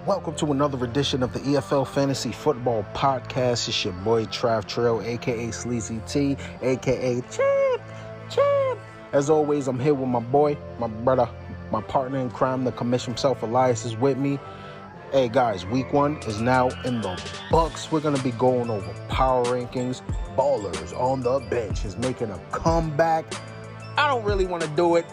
Welcome to another edition of the EFL Fantasy Football Podcast. It's your boy Trav Trail, aka Sleazy T, aka Chip. As always, I'm here with my boy, my brother, my partner in crime, the commission himself, Elias, is with me. Hey guys, week 1 is now in the books. We're going to be going over power rankings. Ballers on the bench is making a comeback. I don't really want to do it.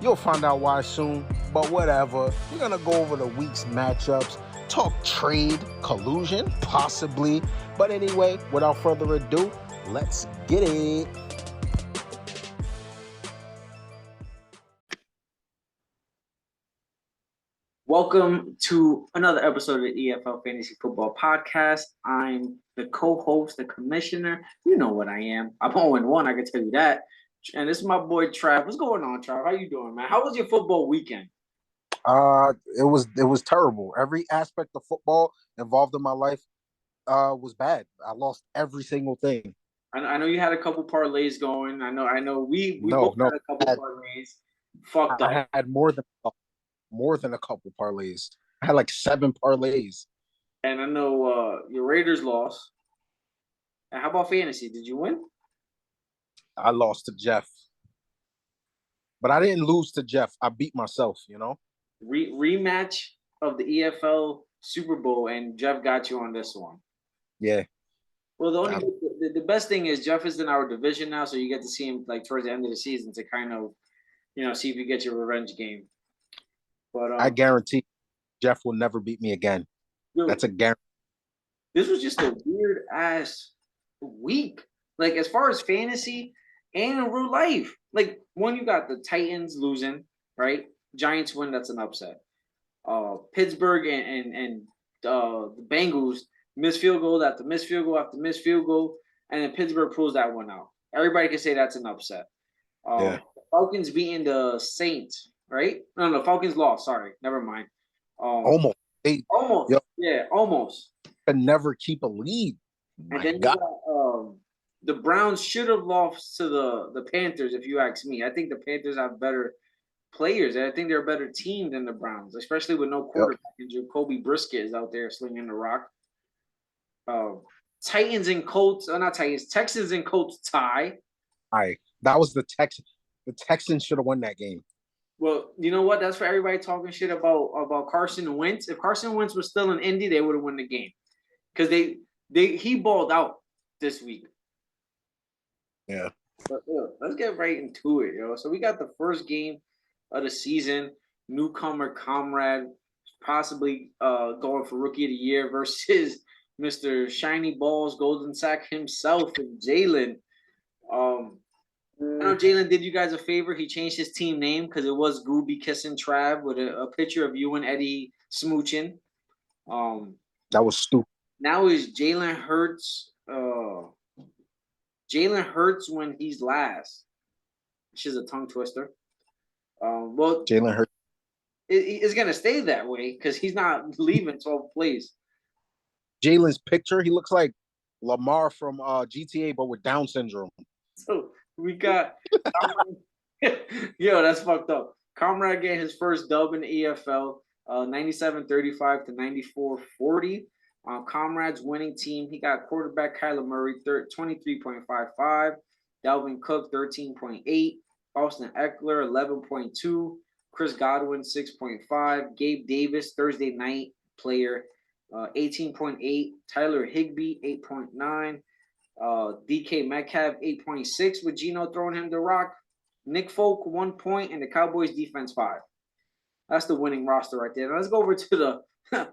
You'll find out why soon, but whatever. We're going to go over the week's matchups, talk trade, collusion, possibly. But anyway, without further ado, let's get it. Welcome to another episode of the EFL Fantasy Football Podcast. I'm the co-host, the commissioner. You know what I am. I'm 0-1, I can tell you that. And this is my boy Trav. What's going on, Trav? How you doing, man? How was your football weekend? It was terrible. Every aspect of football involved in my life was bad. I lost every single thing. I know you had a couple parlays going. I know we both had a couple parlays. Fucked up. I had more than a couple parlays. I had like 7 parlays. And I know your Raiders lost. And how about fantasy? Did you win? I lost to Jeff. But I didn't lose to Jeff. I beat myself, you know? Rematch of the EFL Super Bowl, and Jeff got you on this one. Yeah. Well, the best thing is Jeff is in our division now, so you get to see him like towards the end of the season to kind of, see if you get your revenge game. But I guarantee Jeff will never beat me again. Dude, that's a guarantee. This was just a weird ass week. Like as far as fantasy and in real life. Like one, you got the Titans losing, right? Giants win, that's an upset. Pittsburgh and the Bengals miss field goal after miss field goal after miss field goal, and then Pittsburgh pulls that one out. Everybody can say that's an upset. The Falcons beating the Saints, right? No, Falcons lost. Sorry, never mind. Almost. Yeah, almost. Can never keep a lead. And then you got the Browns should have lost to the Panthers, if you ask me. I think the Panthers have better players. I think they're a better team than the Browns, especially with no quarterback. And Jacoby Brisket is out there slinging the rock. Texans and Colts tie. That was the Texans. The Texans should have won that game. Well, you know what? That's for everybody talking shit about Carson Wentz. If Carson Wentz was still in Indy, they would have won the game because he balled out this week. Yeah. But let's get right into it, yo. So we got the first game of the season. Newcomer Comrade possibly going for Rookie of the Year versus Mr. Shiny Balls Golden Sack himself and Jalen. I know Jalen did you guys a favor. He changed his team name because it was Gooby Kissing Trav with a picture of you and Eddie smooching. That was stupid. Now is Jalen Hurts. Jalen Hurts when he's last. Which is a tongue twister. Well, Jalen Hurts is gonna stay that way because he's not leaving 12th place. Jalen's picture, he looks like Lamar from GTA, but with Down syndrome. So we got yo, that's fucked up. Comrade getting his first dub in the EFL, 97-35 to 94-40. Comrade's winning team. He got quarterback Kyler Murray, 23.55. Dalvin Cook, 13.8. Austin Eckler, 11.2. Chris Godwin, 6.5. Gabe Davis, Thursday night player, 18.8. Tyler Higbee, 8.9. DK Metcalf, 8.6 with Geno throwing him the rock. Nick Folk, 1 point, and the Cowboys defense 5. That's the winning roster right there. Now let's go over to the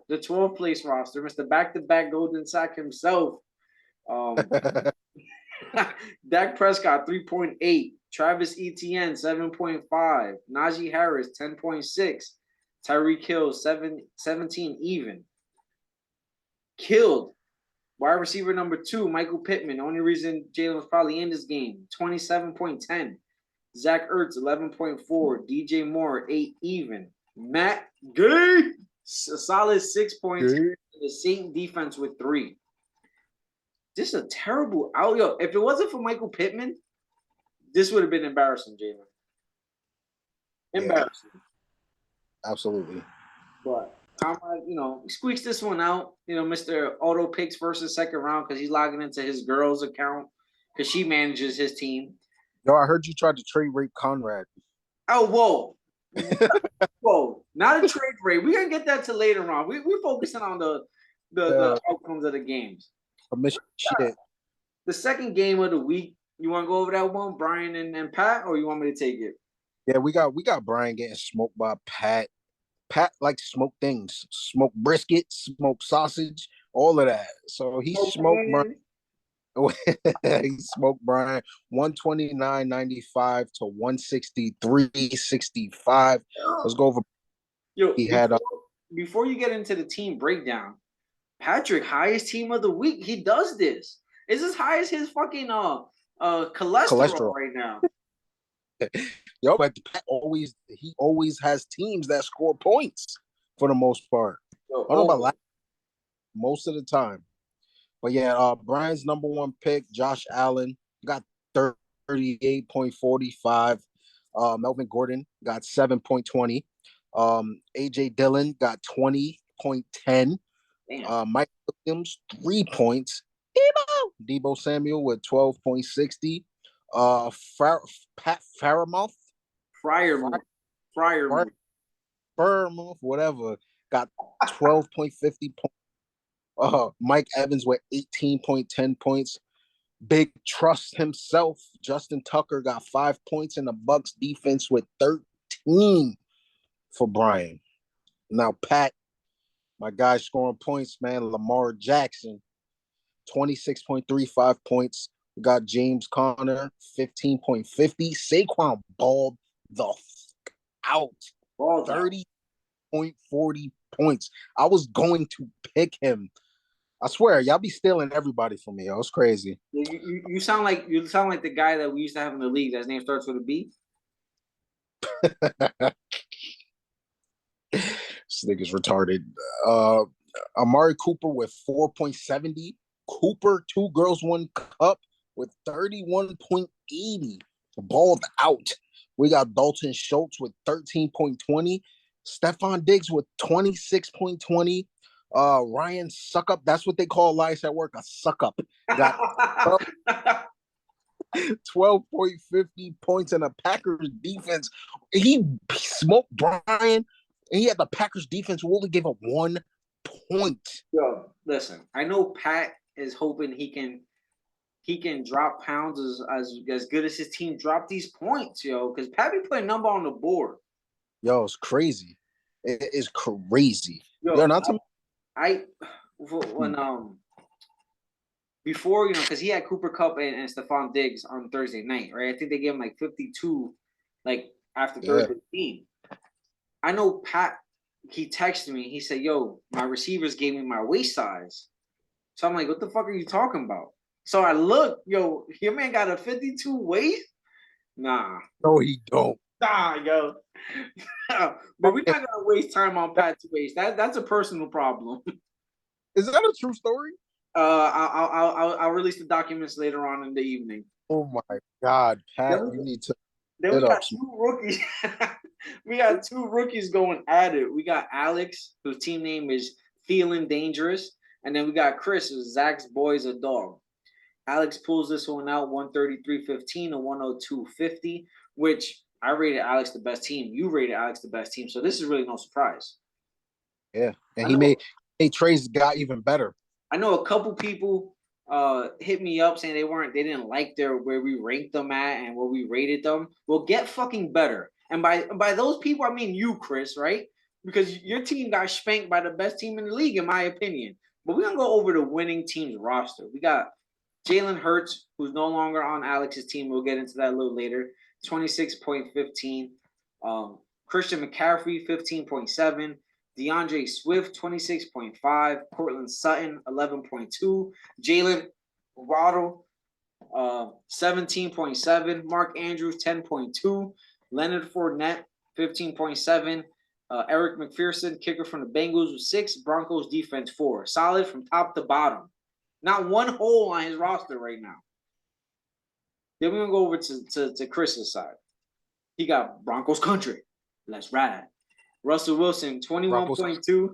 12th place roster, Mr. Back-to-back Golden Sack himself. Dak Prescott, 3.8. Travis Etienne, 7.5. Najee Harris, 10.6. Tyreek Hill, 17 even. Killed. Wide receiver number 2, Michael Pittman. The only reason Jalen was probably in this game, 27.10. Zach Ertz, 11.4. DJ Moore, 8 even. Matt Gay, a solid 6 points. The Saint defense with 3. Just a terrible out. Yo, if it wasn't for Michael Pittman, this would have been embarrassing, Jalen. Embarrassing. Yeah, absolutely. But Conrad, squeaks this one out. Mr. Auto picks versus second round because he's logging into his girl's account because she manages his team. Yo, I heard you tried to trade rape Conrad. Oh, whoa! Not a trade rate. We're gonna get that to later on. We're focusing on the outcomes of the games. Permission shit. The second game of the week. You want to go over that one, Brian and Pat, or you want me to take it? Yeah, we got Brian getting smoked by Pat. Pat likes smoked things, smoked brisket, smoked sausage, all of that. So he smoked Brian. He smoked Brian 129.95 to 163.65. Let's go over. Yo, he had before you get into the team breakdown, Patrick, highest team of the week. He does this. It's as high as his fucking cholesterol right now. Yo, but Pat always has teams that score points for the most part. I don't know about most of the time. But yeah, Brian's number one pick, Josh Allen, got 38.45. Melvin Gordon got 7.20. AJ Dillon got 20.10. Mike Williams, 3 points. Debo Samuel with 12.60. Pat Fairmouth, whatever, got 12.50 points. Mike Evans with 18.10 points. Big Trust himself, Justin Tucker, got 5 points in the Bucks defense with 13 for Brian. Now, Pat, my guy scoring points, man, Lamar Jackson, 26.35 points. We got James Conner, 15.50. Saquon balled the out. 30.40 points. I was going to pick him. I swear, y'all be stealing everybody from me. It was crazy. You sound like the guy that we used to have in the league. His name starts with a B. This nigga's retarded. Amari Cooper with 4.70. Cooper, 2 girls, 1 cup with 31.80. Balled out. We got Dalton Schultz with 13.20. Stephon Diggs with 26.20. Ryan Suckup, that's what they call Elias at work, a suck-up. Got 12.50 points in the Packers defense. He smoked Brian, and he had the Packers defense who only gave up 1 point. Yo, listen, I know Pat is hoping he can drop pounds as good as his team dropped these points, yo, because Pat be putting number on the board. Yo, it's crazy. It is crazy. Yo, not to before, because he had Cooper Kupp and Stephon Diggs on Thursday night, right? I think they gave him like 52, like after third 15. I know Pat, he texted me. He said, yo, my receivers gave me my waist size. So I'm like, what the fuck are you talking about? So I look, yo, your man got a 52 waist? Nah. No, he don't. Nah, yo. But we're not gonna waste time on Pat's waist. That's a personal problem. Is that a true story? I'll release the documents later on in the evening. Oh my God, Pat, you need to. Then we got 2 rookies. We got 2 rookies going at it. We got Alex, whose team name is Feeling Dangerous, and then we got Chris, who's Zach's boy's a dog. Alex pulls this one out 133.15 to 102.50, which I rated Alex the best team. You rated Alex the best team, so this is really no surprise. Yeah, and he made trades got even better. I know a couple people hit me up saying they didn't like where we ranked them at and where we rated them. Well, get fucking better. And by those people, I mean you, Chris, right? Because your team got spanked by the best team in the league, in my opinion. But we're gonna go over the winning team's roster. We got Jalen Hurts, who's no longer on Alex's team. We'll get into that a little later. 26.15. Christian McCaffrey, 15.7. DeAndre Swift, 26.5. Cortland Sutton, 11.2. Jalen Waddle, 17.7. Mark Andrews, 10.2. Leonard Fournette, 15.7. Eric McPherson, kicker from the Bengals, with 6. Broncos defense, 4. Solid from top to bottom. Not one hole on his roster right now. Then we're going to go over to Chris's side. He got Broncos country. Let's ride. Russell Wilson, 21.2.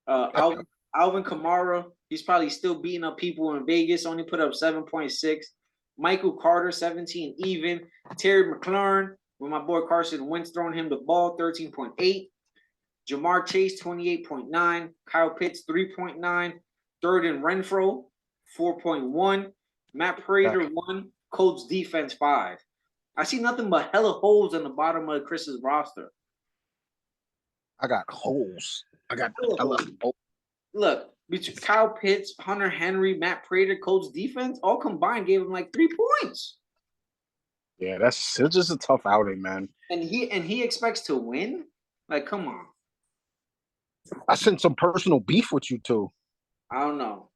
Alvin Kamara, he's probably still beating up people in Vegas. Only put up 7.6. Michael Carter, 17 even. Terry McLaurin, with my boy Carson Wentz throwing him the ball, 13.8. Jamar Chase, 28.9. Kyle Pitts, 3.9. Third and Renfro, 4.1. Matt Prater, 1. Colts defense, 5. I see nothing but hella holes on the bottom of Chris's roster. I got holes. I got hella holes. Look, between Kyle Pitts, Hunter Henry, Matt Prater, Colts defense, all combined gave him like 3 points. Yeah, it's just a tough outing, man. And he expects to win? Like, come on. I sent some personal beef with you too. I don't know.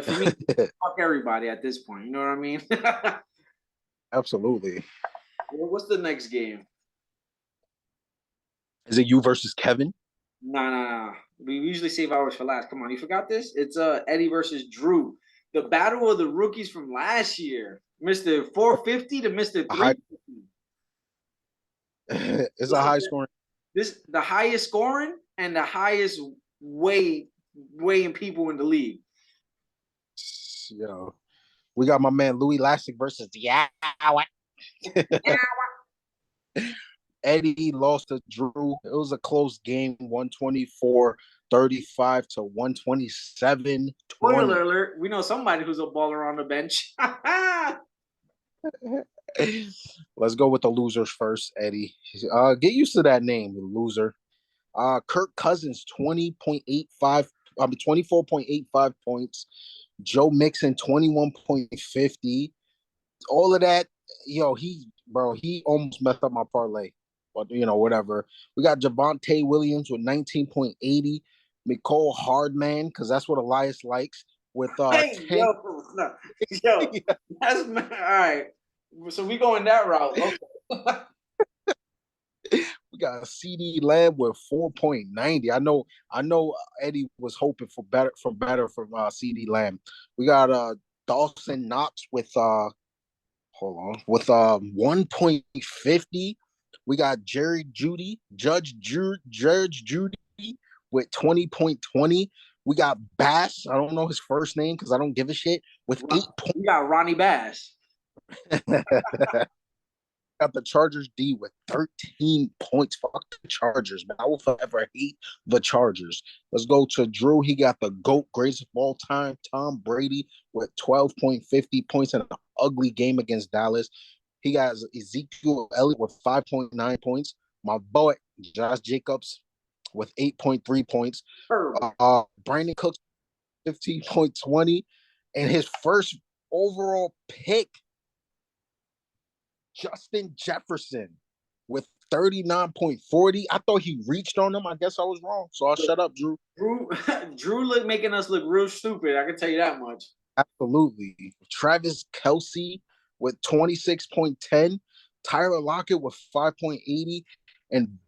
For me, fuck everybody at this point. You know what I mean? Absolutely. Well, what's the next game? Is it you versus Kevin? Nah. We usually save ours for last. Come on, you forgot this? It's Eddie versus Drew. The battle of the rookies from last year. Mr. 450 to Mr. 350. It's a high scoring. This the highest scoring and the highest weighing people in the league. Yo, we got my man Louis Lastic versus Eddie lost to Drew. It was a close game, 124-35 to 127-20. Spoiler alert, we know somebody who's a baller on the bench. Let's go with the losers first, Eddie. Get used to that name, loser. Kirk Cousins, 24.85 points. Joe Mixon, 21.50. All of that, he almost messed up my parlay. But, whatever. We got Javonte Williams with 19.80. Nicole Hardman, because that's what Elias likes, with 10. Yo, that's all right. So we going that route. Okay. We got CD Lamb with 4.90. I know Eddie was hoping for better from CD Lamb. We got Dawson Knox with 1.50. We got Judge Judy with 20.20. We got Bass. I don't know his first name because I don't give a shit with 8 points. We got Ronnie Bass. Got the Chargers D with 13 points. Fuck the Chargers, man. I will forever hate the Chargers. Let's go to Drew. He got the GOAT, greatest of all time, Tom Brady, with 12.50 points in an ugly game against Dallas. He got Ezekiel Elliott with 5.9 points. My boy, Josh Jacobs, with 8.3 points. Brandon Cooks, 15.20. And his first overall pick, Justin Jefferson, with 39.40. I thought he reached on him. I guess I was wrong. So I'll shut up, Drew. Drew making us look real stupid. I can tell you that much. Absolutely. Travis Kelce with 26.10. Tyler Lockett with 5.80. And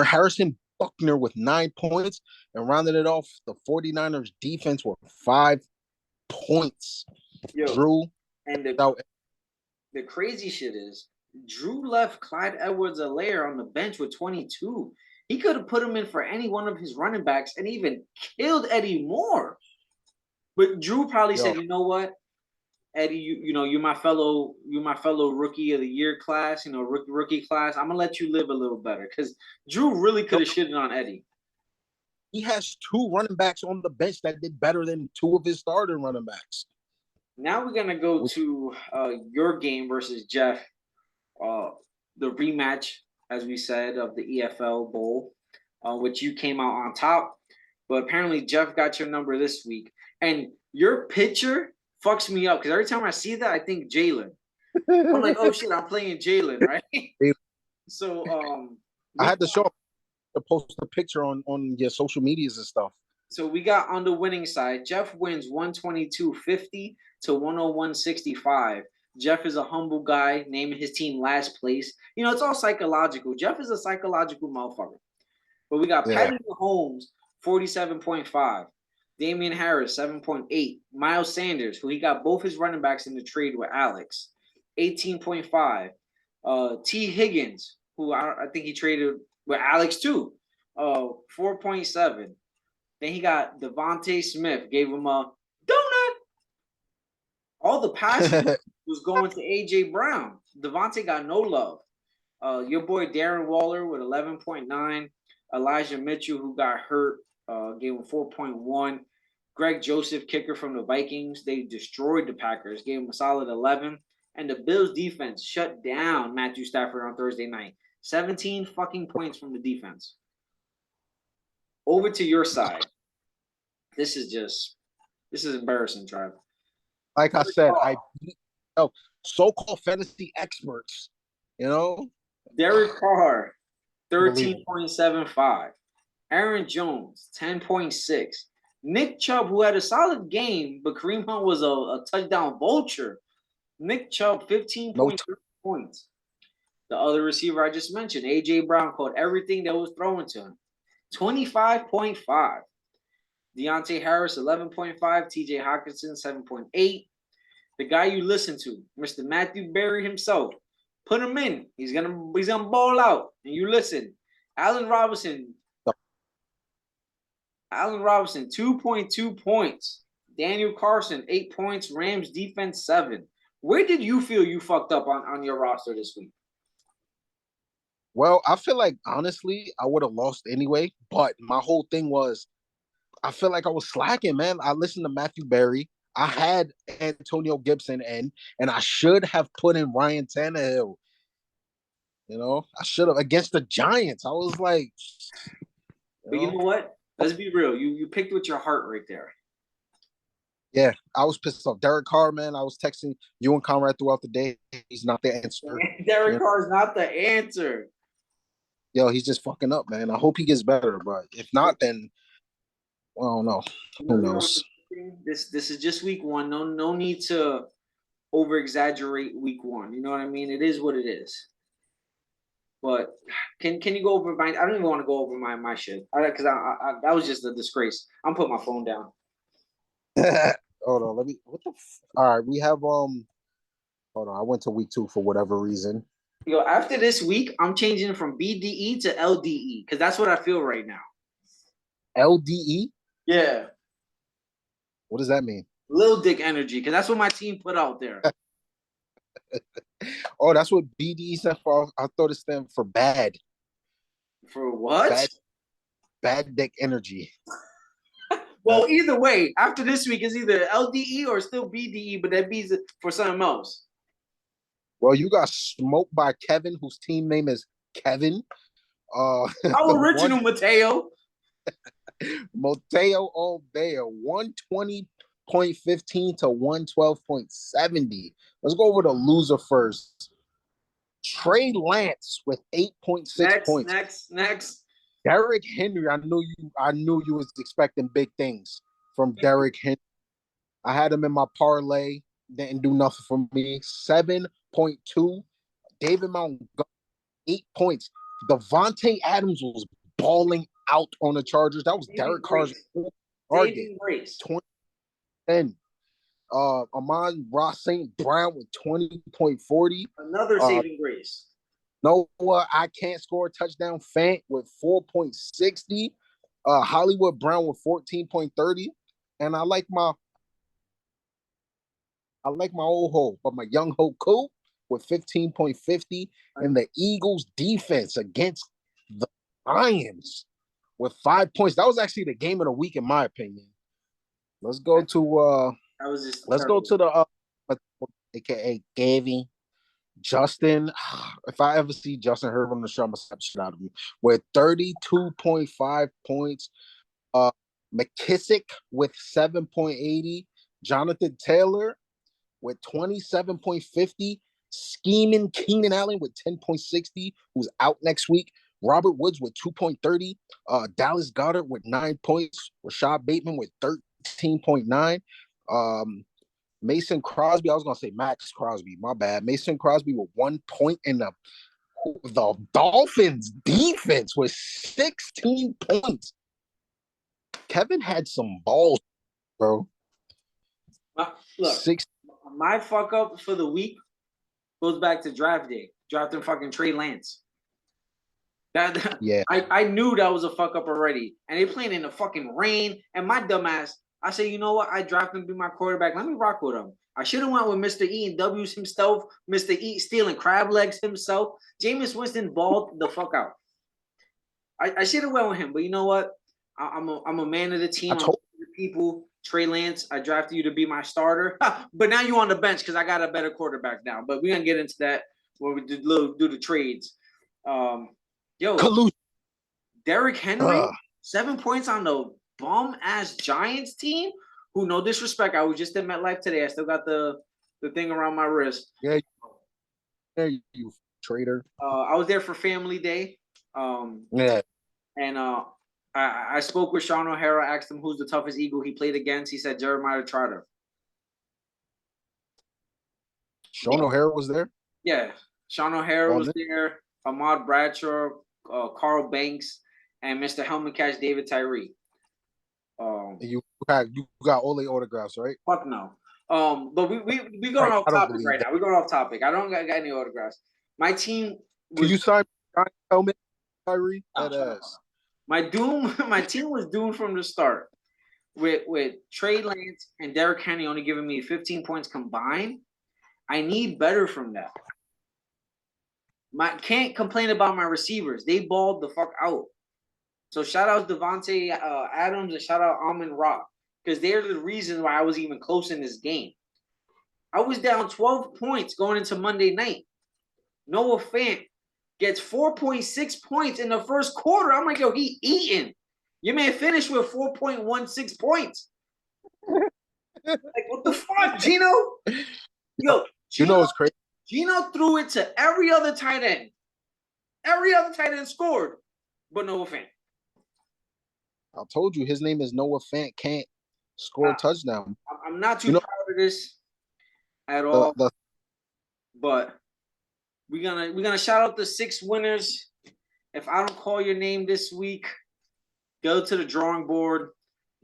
Harrison Buckner with 9 points. And rounded it off, the 49ers defense with 5 points. Drew. And the crazy shit is Drew left Clyde Edwards-Helaire on the bench with 22. He could have put him in for any one of his running backs and even killed Eddie more. But Drew probably said, you know what, Eddie, you're my fellow rookie of the year class, rookie class. I'm gonna let you live a little better because Drew really could have shitted on Eddie. He has 2 running backs on the bench that did better than 2 of his starting running backs. Now we're gonna go to your game versus Jeff, the rematch, as we said, of the EFL Bowl, which you came out on top. But apparently Jeff got your number this week, and your pitcher fucks me up because every time I see that, I think Jalen. I'm like, oh shit, I'm playing Jalen, right? So I had to post a picture on your social medias and stuff. So we got on the winning side, Jeff wins 122.50 to 101.65. Jeff is a humble guy, naming his team last place. It's all psychological. Jeff is a psychological motherfucker. But we got Patrick Mahomes, 47.5. Damian Harris, 7.8. Miles Sanders, who he got both his running backs in the trade with Alex, 18.5. T. Higgins, who I think he traded with Alex too, 4.7. Then he got Devontae Smith, gave him a donut. All the passing was going to AJ Brown. Devontae got no love. Your boy Darren Waller with 11.9. Elijah Mitchell, who got hurt, gave him 4.1. Greg Joseph, kicker from the Vikings, they destroyed the Packers, gave him a solid 11. And the Bills defense shut down Matthew Stafford on Thursday night. 17 fucking points from the defense. Over to your side. This is embarrassing, Trav. Like I said, so-called fantasy experts, Derek Carr, 13.75. Aaron Jones, 10.6. Nick Chubb, who had a solid game, but Kareem Hunt was a touchdown vulture. Nick Chubb, 15.3 points. The other receiver I just mentioned, A.J. Brown, caught everything that was thrown to him. 25.5. Deontay Harris, 11.5. T.J. Hawkinson, 7.8. The guy you listen to, Mr. Matthew Berry himself, put him in. He's gonna ball out. And you listen. Allen Robinson, 2.2 points. Daniel Carson, 8 points. Rams defense, 7. Where did you feel you fucked up on your roster this week? Well, I feel like, honestly, I would have lost anyway. But my whole thing was, I feel like I was slacking, man. I listened to Matthew Berry. I had Antonio Gibson in, and I should have put in Ryan Tannehill. I should have against the Giants. I was like, but you know what? Let's be real. You picked with your heart right there. Yeah, I was pissed off. Derek Carr, man, I was texting you and Conrad throughout the day. He's not the answer. Derek Carr's not the answer. Yo, he's just fucking up, man. I hope he gets better, but if not, then I don't know. Who knows? This is just week one. No need to over exaggerate week one. You know what I mean? It is what it is. But can you go over my? I don't even want to go over my shit because that was just a disgrace. I'm putting my phone down. Hold on, let me. All right, we have Hold on, I went to week 2 for whatever reason. Yo, after this week, I'm changing from BDE to LDE because that's what I feel right now. LDE? Yeah. What does that mean? Lil Dick Energy, because that's what my team put out there. Oh, that's what BDE stands for. I thought it stands for bad. For what? Bad Dick Energy. Well, either way, after this week, it's either LDE or still BDE, but that B's for something else. Well, you got smoked by Kevin, whose team name is Kevin. How original, Mateo. Mateo Obeya, 120.15 to 112.70. Let's go over the loser first. Trey Lance with 8.6 points. Next. Derrick Henry, I knew you was expecting big things from Derrick Henry. I had him in my parlay, didn't do nothing for me. 7.2. David Montgomery, 8 points. Devontae Adams was balling out on the Chargers. That was Derek Carr's target. 2010. Amon-Ra St. Brown with 20.40. Another saving grace. Noah, I can't score a touchdown. Fant with 4.60. Hollywood Brown with 14.30. And I like my old hoe, but my young hoe Coop with 15.50. And the Eagles defense against the Lions with 5 points. That was actually the game of the week, in my opinion. Let's go to the aka Gavy. Justin, if I ever see Justin Herbert on the show, I'm gonna slap shit out of him. With 32.5 points. McKissick with 7.80. Jonathan Taylor with 27.50. Scheming Keenan Allen with 10.60, who's out next week. Robert Woods with 2.30. Dallas Goedert with 9 points. Rashad Bateman with 13.9. Mason Crosby, I was going to say Max Crosby, my bad. Mason Crosby with 1 point in the Dolphins defense with 16 points. Kevin had some balls, bro. Look, my fuck up for the week goes back to draft day. Drafting fucking Trey Lance. Yeah. I knew that was a fuck up already. And they playing in the fucking rain. And my dumbass, I said, you know what? I drafted him to be my quarterback. Let me rock with him. I should have went with Mr. E and W's himself, Mr. E stealing crab legs himself. Jameis Winston balled the fuck out. I should have went with him, but you know what? I'm a man of the team. I'm the people. Trey Lance, I drafted you to be my starter, but now you on the bench because I got a better quarterback now. But we're gonna get into that when we do the trades. Derrick Henry, 7 points on the bum ass Giants team. Who, no disrespect, I was just in MetLife today. I still got the thing around my wrist. Yeah, you traitor. I was there for Family Day. Yeah. And I spoke with Sean O'Hara, asked him who's the toughest Eagle he played against. He said Jeremiah Trotter. Sean O'Hara was there? Yeah. Sean O'Hara was there, Ahmad Bradshaw, Carl Banks, and Mr. Helmet Catch David Tyree. You got all the autographs, right? Fuck no. But we going off topic right now. We're going off topic. I don't got any autographs. My team was. Can you sign Helmet Tyree? My team was doomed from the start. With Trey Lance and Derrick Henry only giving me 15 points combined. I need better from that. Can't complain about my receivers. They balled the fuck out. So shout out Devontae Adams and shout out Amon Ra because they're the reason why I was even close in this game. I was down 12 points going into Monday night. Noah Fant gets 4.6 points in the first quarter. I'm like, yo, he eating. Your man finished with 4.16 points. Like, what the fuck, Gino? Yo, you know it's crazy. Gino threw it to every other tight end. Every other tight end scored, but Noah Fant. I told you his name is Noah Fant. Can't score a touchdown. I'm not too proud of this at all. But we're gonna shout out the 6 winners. If I don't call your name this week, go to the drawing board,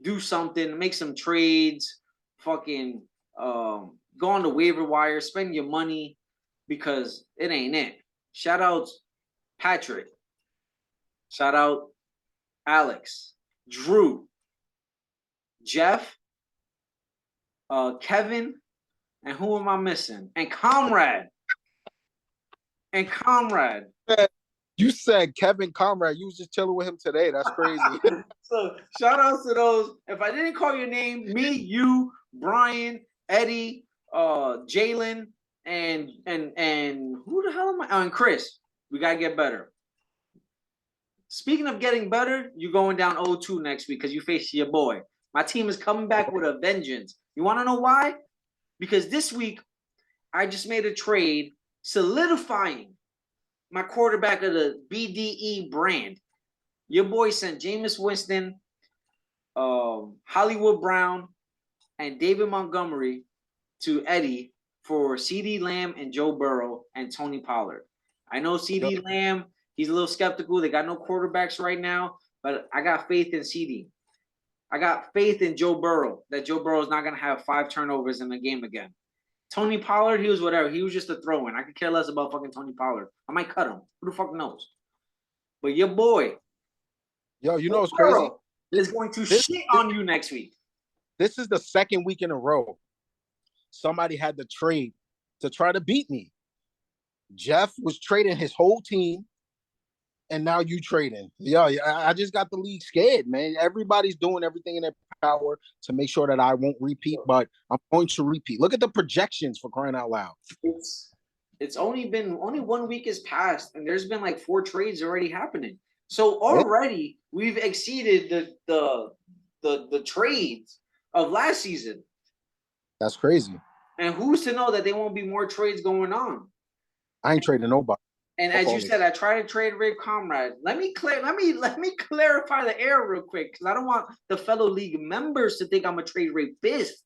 do something, make some trades, fucking go on the waiver wire, spend your money because it ain't it. Shout out Patrick. Shout out Alex, Drew, Jeff, Kevin, and who am I missing? And Comrade. You said Kevin Comrade. You was just chilling with him today. That's crazy. So shout outs to those. If I didn't call your name, me, you, Brian, Eddie, Jalen, and who the hell am I? Oh, and Chris. We gotta get better. Speaking of getting better, you're going down 0-2 next week because you face your boy. My team is coming back with a vengeance. You want to know why? Because this week, I just made a trade solidifying my quarterback of the BDE brand. Your boy sent Jameis Winston, Hollywood Brown, and David Montgomery to Eddie for CD Lamb and Joe Burrow and Tony Pollard. I know CD Lamb, he's a little skeptical. They got no quarterbacks right now, but I got faith in CD. I got faith in Joe Burrow, that Joe Burrow is not going to have 5 turnovers in the game again. Tony Pollard, he was whatever. He was just a throw-in. I could care less about fucking Tony Pollard. I might cut him. Who the fuck knows? But your boy, yo, you know what's crazy? Is going to shit on you next week. This is the second week in a row somebody had to trade to try to beat me. Jeff was trading his whole team, and now you trading. Yo, I just got the league scared, man. Everybody's doing everything in their power to make sure that I won't repeat, but I'm going to repeat. Look at the projections, for crying out loud. It's only 1 week has passed, and there's been like 4 trades already happening. So already we've exceeded the trades of last season. That's crazy. And who's to know that there won't be more trades going on? I ain't trading nobody. And as you said, I tried to trade Ray Comrade. Let me clarify the error real quick because I don't want the fellow league members to think I'm a trade rapist.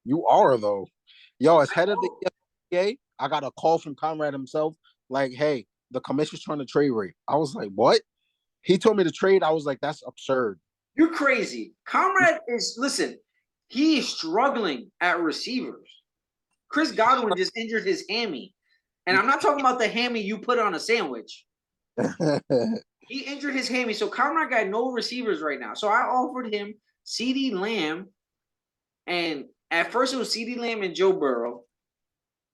You are though. Yo, as head of the EFL, I got a call from Comrade himself. Like, hey, the commissioner's trying to trade Ray. I was like, what? He told me to trade. I was like, that's absurd. You're crazy. Comrade he is struggling at receivers. Chris Godwin just injured his hammy. And I'm not talking about the hammy you put on a sandwich. He injured his hammy, so Conrad got no receivers right now. So I offered him CeeDee Lamb, and at first it was CeeDee Lamb and Joe Burrow,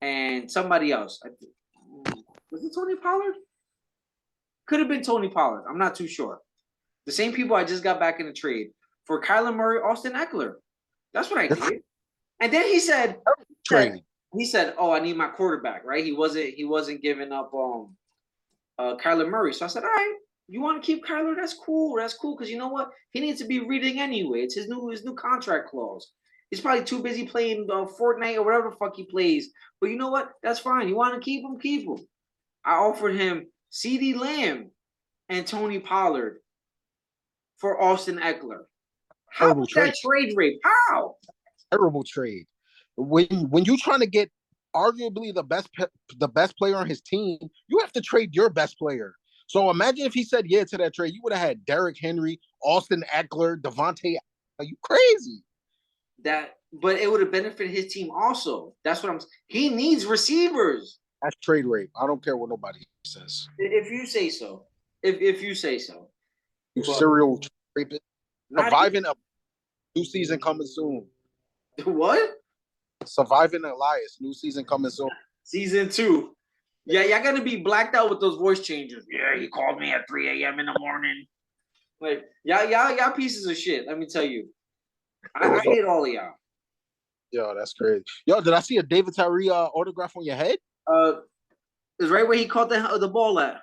and somebody else. Was it Tony Pollard? Could have been Tony Pollard. I'm not too sure. The same people I just got back in the trade for Kyler Murray, Austin Eckler. That's what I did. And then he said, "Oh, I need my quarterback." Right? He wasn't giving up Kyler Murray. So I said, "All right, you want to keep Kyler? That's cool. That's cool. Because you know what? He needs to be reading anyway. It's his new contract clause. He's probably too busy playing Fortnite or whatever the fuck he plays. But you know what? That's fine. You want to keep him? Keep him." I offered him CeeDee Lamb and Tony Pollard for Austin Eckler. How was that trade rape? How? Terrible trade. When you're trying to get arguably the best player on his team, you have to trade your best player. So imagine if he said yeah to that trade, you would have had Derrick Henry, Austin Eckler, Devontae. Are you crazy? But it would have benefited his team also. That's what he needs receivers. That's trade rape. I don't care what nobody says. If you say so. If you say so. You serial rapist. Surviving a new season coming soon. What? Surviving Elias. New season coming soon. Season 2. Yeah, y'all gonna be blacked out with those voice changes. Yeah, he called me at 3 a.m. in the morning. Like, y'all pieces of shit. Let me tell you. I hate all of y'all. Yo, that's crazy. Yo, did I see a David Tyree autograph on your head? It's right where he caught the ball at.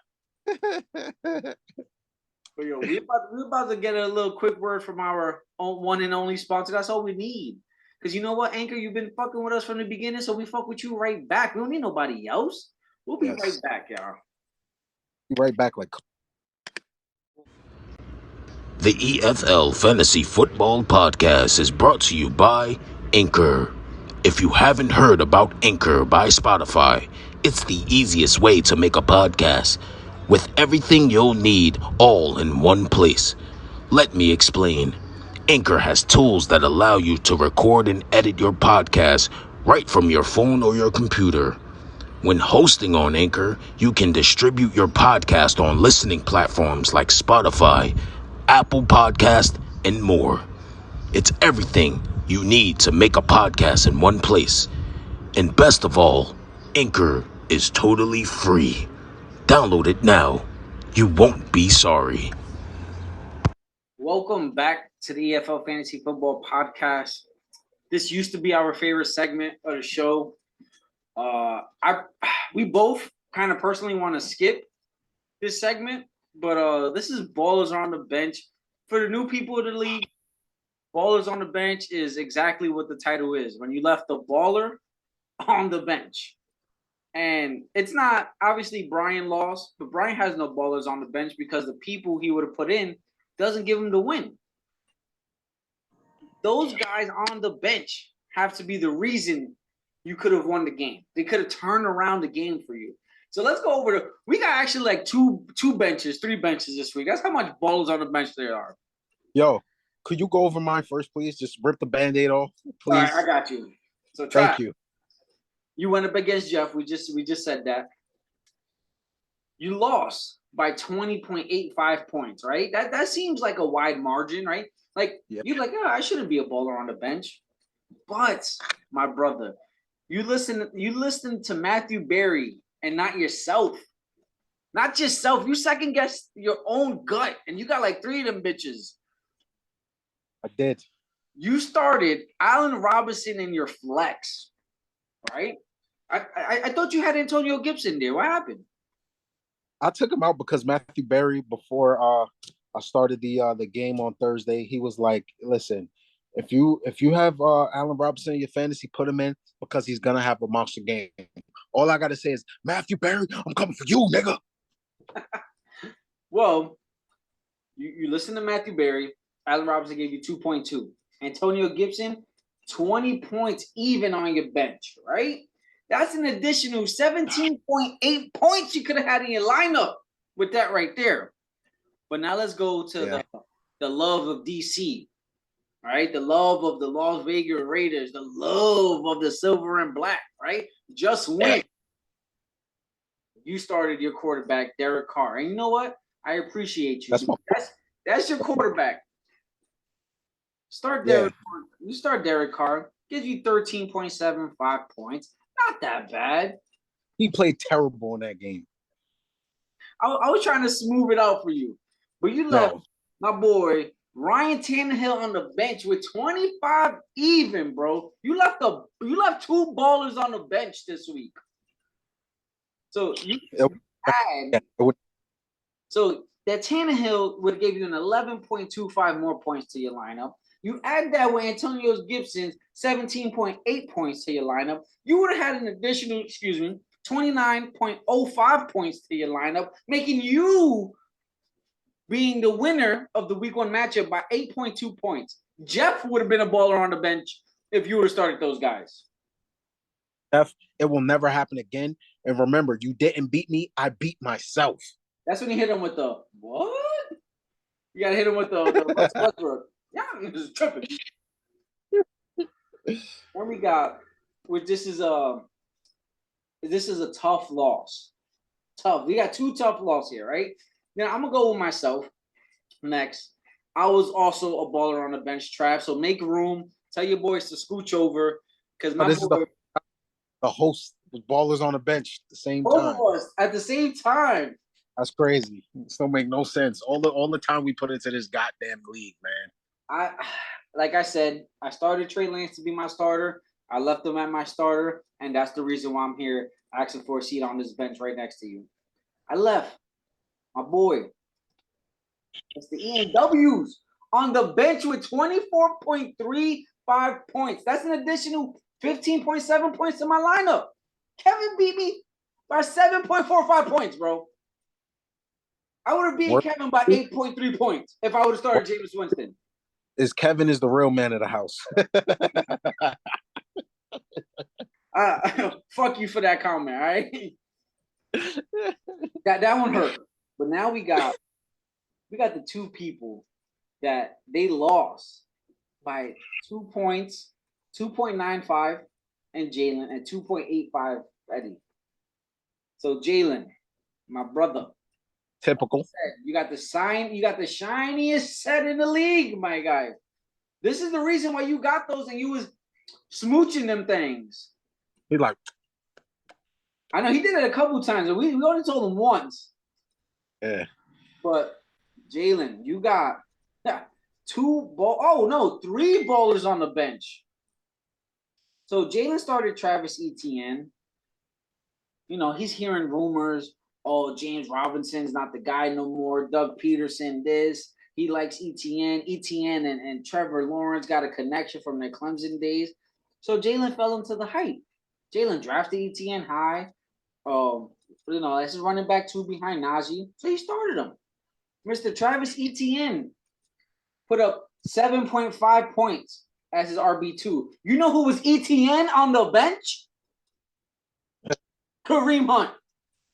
But yo, we're about to get a little quick word from our one and only sponsor. That's all we need. Because you know what, Anchor, you've been fucking with us from the beginning, so we fuck with you right back. We don't need nobody else. We'll be right back, y'all. Be right back, like. The EFL Fantasy Football Podcast is brought to you by Anchor. If you haven't heard about Anchor by Spotify, it's the easiest way to make a podcast with everything you'll need all in one place. Let me explain. Anchor has tools that allow you to record and edit your podcast right from your phone or your computer. When hosting on Anchor, you can distribute your podcast on listening platforms like Spotify, Apple Podcast, and more. It's everything you need to make a podcast in one place. And best of all, Anchor is totally free. Download it now. You won't be sorry. Welcome back to the EFL Fantasy Football Podcast. This used to be our favorite segment of the show. We both kind of personally want to skip this segment, but this is Ballers on the Bench. For the new people of the league, Ballers on the Bench is exactly what the title is. When you left the baller on the bench. And it's not, obviously Brian lost, but Brian has no ballers on the bench because the people he would have put in doesn't give him the win. Those guys on the bench have to be the reason you could have won the game. They could have turned around the game for you. So let's go over we got actually like two benches, 3 benches this week. That's how much ballers on the bench there are. Yo, could you go over mine first, please? Just rip the Band-Aid off, please. All right, I got you. So thank you. You went up against Jeff. We just said that. You lost by 20.85 points, right? That seems like a wide margin, right? Like, You're like, I shouldn't be a baller on the bench. But, my brother, you listen to Matthew Berry and not yourself. Not yourself. You second guess your own gut, and you got like 3 of them bitches. I did. You started Allen Robinson in your flex, right? I thought you had Antonio Gibson there. What happened? I took him out because Matthew Berry, before I started the game on Thursday, he was like, "Listen, if you have Allen Robinson in your fantasy, put him in because he's gonna have a monster game. All I gotta say is, Matthew Berry, I'm coming for you, nigga." Well, you listen to Matthew Berry. Allen Robinson gave you 2.2. Antonio Gibson, 20 points even on your bench, right? That's an additional 17.8 points you could have had in your lineup with that right there. But now let's go to the love of DC, right? The love of the Las Vegas Raiders, the love of the silver and black, right? Just win. you started your quarterback, Derek Carr. And you know what? I appreciate you. That's your quarterback. You start Derek Carr, gives you 13.75 points. Not that bad. He played terrible in that game. I was trying to smooth it out for you. But you left my boy Ryan Tannehill on the bench with 25 even, bro. You left two ballers on the bench this week. So so that Tannehill would give you an 11.25 more points to your lineup. You add that with Antonio Gibson's 17.8 points to your lineup. You would have had an additional, 29.05 points to your lineup, making you being the winner of the week 1 matchup by 8.2 points. Jeff would have been a baller on the bench if you would have started those guys. Jeff, it will never happen again. And remember, you didn't beat me. I beat myself. That's when you hit him with the what? You got to hit him with the Westbrook. Yeah, I'm just tripping. And we got, which this is a tough loss. Tough. We got 2 tough losses here, right? Now I'm gonna go with myself next. I was also a baller on the bench, Trav. So make room. Tell your boys to scooch over because my boy. The host was ballers on the bench at the same time. Both of us at the same time. That's crazy. It don't make no sense. All the time we put into this goddamn league, man. Like I said, I started Trey Lance to be my starter. I left him at my starter, and that's the reason why I'm here asking for a seat on this bench right next to you. I left my boy. It's the ENWs on the bench with 24.35 points. That's an additional 15.7 points to my lineup. Kevin beat me by 7.45 points, bro. I would have beaten Kevin by 8.3 points if I would have started Jameis Winston. Kevin is the real man of the house. Fuck you for that comment, all right? that one hurt. But now we got the 2 people that they lost by 2 points, 2.95, and Jalen, and 2.85 Eddie. So Jalen, my brother. Typical. You got the shiniest set in the league, my guy. This is the reason why you got those and you was smooching them things. He like. I know he did it a couple times, and we only told him once. Yeah. But Jalen, you got 3 ballers on the bench. So Jalen started Travis Etienne. You know, he's hearing rumors. Oh, James Robinson's not the guy no more. Doug Peterson, this. He likes Etienne. Etienne and Trevor Lawrence got a connection from their Clemson days. So Jalen fell into the hype. Jalen drafted Etienne high. This is running back 2 behind Najee. So he started him. Mr. Travis Etienne put up 7.5 points as his RB2. You know who was Etienne on the bench? Kareem Hunt.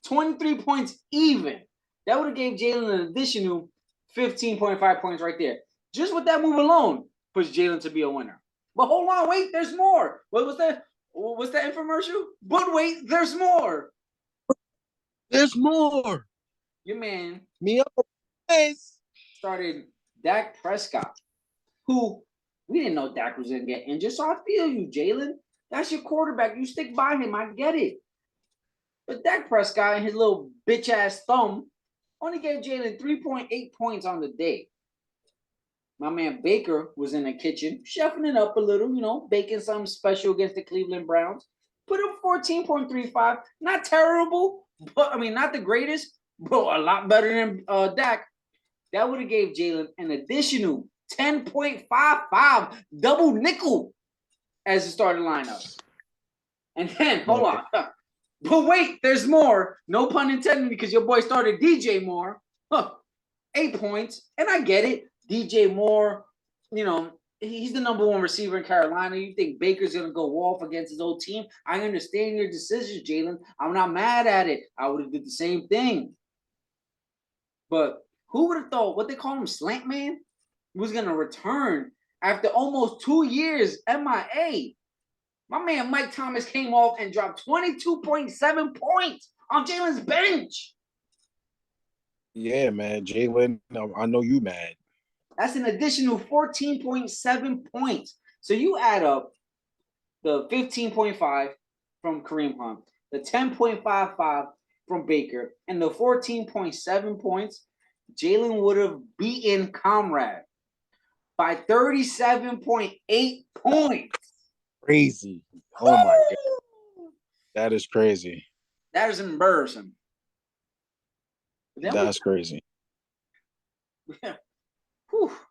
23 points even. That would have gave Jalen an additional 15.5 points right there. Just with that move alone puts Jalen to be a winner. But hold on, wait, there's more. What was that? What's that infomercial? But wait, there's more. There's more. Your man started Dak Prescott, who we didn't know Dak was going to get injured. So I feel you, Jalen. That's your quarterback. You stick by him. I get it. But Dak Prescott and his little bitch-ass thumb only gave Jalen 3.8 points on the day. My man Baker was in the kitchen, chefing it up a little, baking something special against the Cleveland Browns. Put up 14.35. Not terrible, but not the greatest, but a lot better than Dak. That would have gave Jalen an additional 10.55 double nickel as the starting lineup. And then, hold on. But wait, there's more. No pun intended, because your boy started DJ Moore. 8 points. And I get it. DJ Moore, he's the number 1 receiver in Carolina. You think Baker's going to go off against his old team? I understand your decisions, Jalen. I'm not mad at it. I would have did the same thing. But who would have thought what they call him, Slant Man, was going to return after almost 2 years MIA? My man Mike Thomas came off and dropped 22.7 points on Jalen's bench. Yeah, man. Jalen, I know you mad. That's an additional 14.7 points. So you add up the 15.5 from Kareem Hunt, the 10.55 from Baker, and the 14.7 points, Jalen would have beaten Comrade by 37.8 points. Crazy. Oh, my God. That is crazy. That is embarrassing. That's crazy.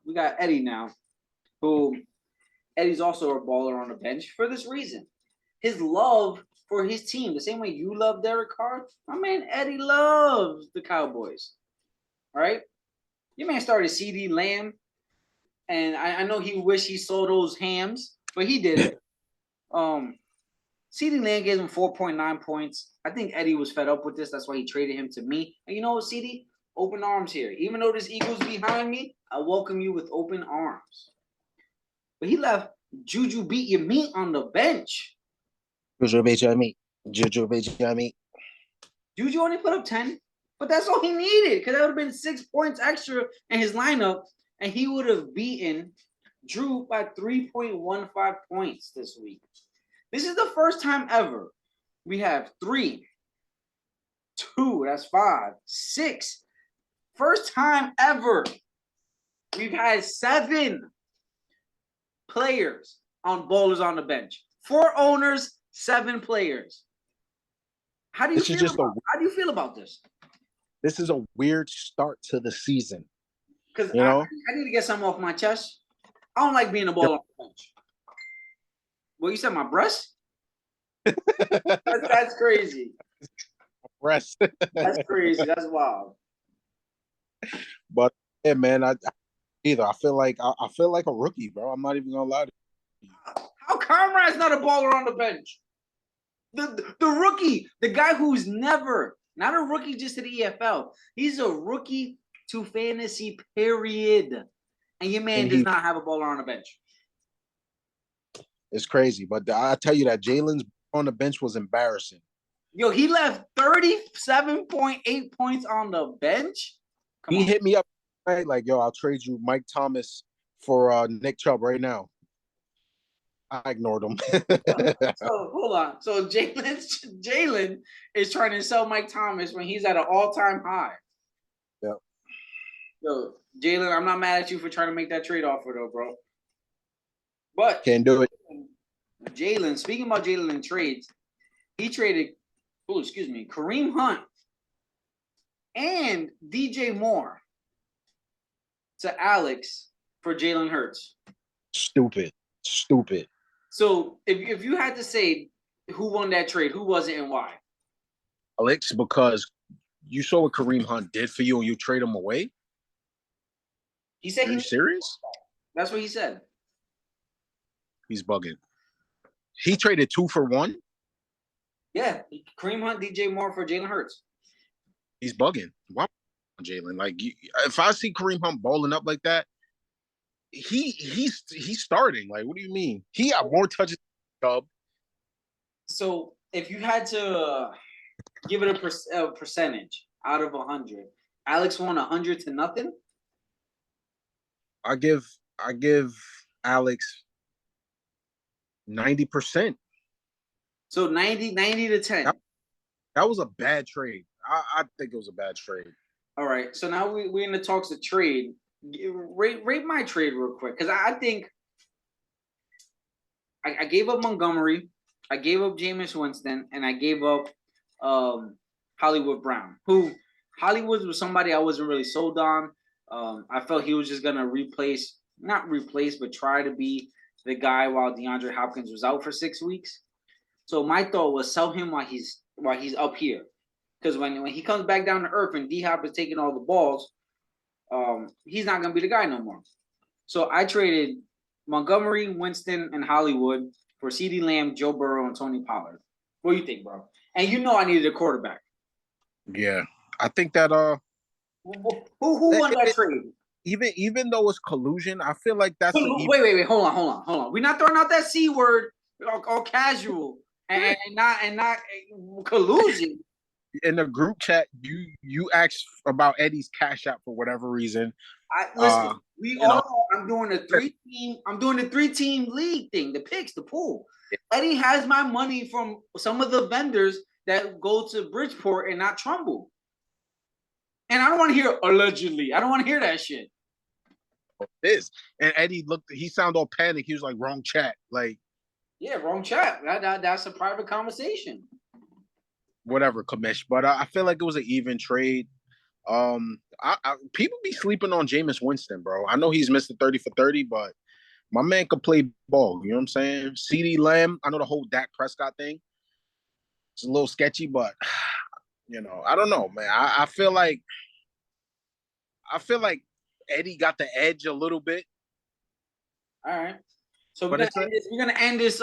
We got Eddie now, who Eddie's also a baller on the bench for this reason. His love for his team, the same way you love Derek Carr, my man Eddie loves the Cowboys. Right? Your man started CD Lamb, and I know he wished he sold those hams, but he didn't. CD Lamb gave him 4.9 points. I think Eddie was fed up with this. That's why he traded him to me. And you know what, CD? Open arms here. Even though this Eagles behind me, I welcome you with open arms. But he left Juju beat your meat on the bench. Juju beat your meat. Juju beat your meat. Juju only put up 10, but that's all he needed because that would have been 6 points extra in his lineup, and he would have beaten Drew by 3.15 points this week. This is the first time ever we have 3, 2, that's 5, 6. First time ever we've had 7 players on ballers on the bench. 4 owners, 7 players. How do you feel about this? This is a weird start to the season. Because I need to get something off my chest. I don't like being a baller on the bench. Well, you said my breast? That's crazy. Breast. That's crazy. That's wild. But yeah, man, I feel like a rookie, bro. I'm not even gonna lie to you. How Conrad's not a baller on the bench? The rookie, the guy who's never, not a rookie just to the EFL. He's a rookie to fantasy, period. And your man does not have a baller on the bench. It's crazy, but I tell you that Jalen's on the bench was embarrassing. Yo, he left 37.8 points on the bench. He hit me up right, like, yo, I'll trade you Mike Thomas for Nick Chubb right now. I ignored him. So hold on. So Jalen is trying to sell Mike Thomas when he's at an all-time high. Yep. Yo, Jalen, I'm not mad at you for trying to make that trade offer though, bro. But can't do it. Jalen, speaking about Jalen and trades, he traded, Kareem Hunt and DJ Moore to Alex for Jalen Hurts. Stupid. So if you had to say who won that trade, who was it and why? Alex, because you saw what Kareem Hunt did for you and you trade him away? He said, are you serious? That's what he said. He's bugging. He traded 2 for 1? Yeah. Kareem Hunt, DJ Moore for Jalen Hurts. He's bugging. Why Jalen? Like, if I see Kareem Hunt balling up like that, he's starting. Like, what do you mean? He got more touches than Chubb. So if you had to give it a percentage out of 100, Alex won 100 to nothing. I give Alex 90%. So 90 to 10. That was a bad trade. I think it was a bad trade. All right. So now we're in the talks of trade. Rate my trade real quick. Because I think I gave up Montgomery. I gave up Jameis Winston. And I gave up Hollywood Brown. Who Hollywood was somebody I wasn't really sold on. I felt he was just going to not replace, but try to be the guy while DeAndre Hopkins was out for 6 weeks. So my thought was sell him while he's up here. Because when he comes back down to earth and D-Hop is taking all the balls, he's not going to be the guy no more. So I traded Montgomery, Winston, and Hollywood for CeeDee Lamb, Joe Burrow, and Tony Pollard. What do you think, bro? And you know I needed a quarterback. Yeah. I think that who won that trade? Even though it's collusion, I feel like that's wait. Hold on. We're not throwing out that C word all casual and not collusion. in the group chat, you asked about Eddie's cash app for whatever reason. Listen, we you know, all know I'm doing the three-team league thing, the picks, the pool. Eddie has my money from some of the vendors that go to Bridgeport and not Trumbull. And I don't want to hear allegedly. I don't want to hear that shit. This and Eddie he sounded all panicked. He was like, wrong chat. Like, yeah, wrong chat. That's a private conversation. Whatever, commish. But I feel like it was an even trade. People be sleeping on Jameis Winston, bro. I know he's Mr. 30 for 30, but my man could play ball. You know what I'm saying? CeeDee Lamb. I know the whole Dak Prescott thing. It's a little sketchy, but I don't know, man. I feel like Eddie got the edge a little bit. All right. So we're gonna end this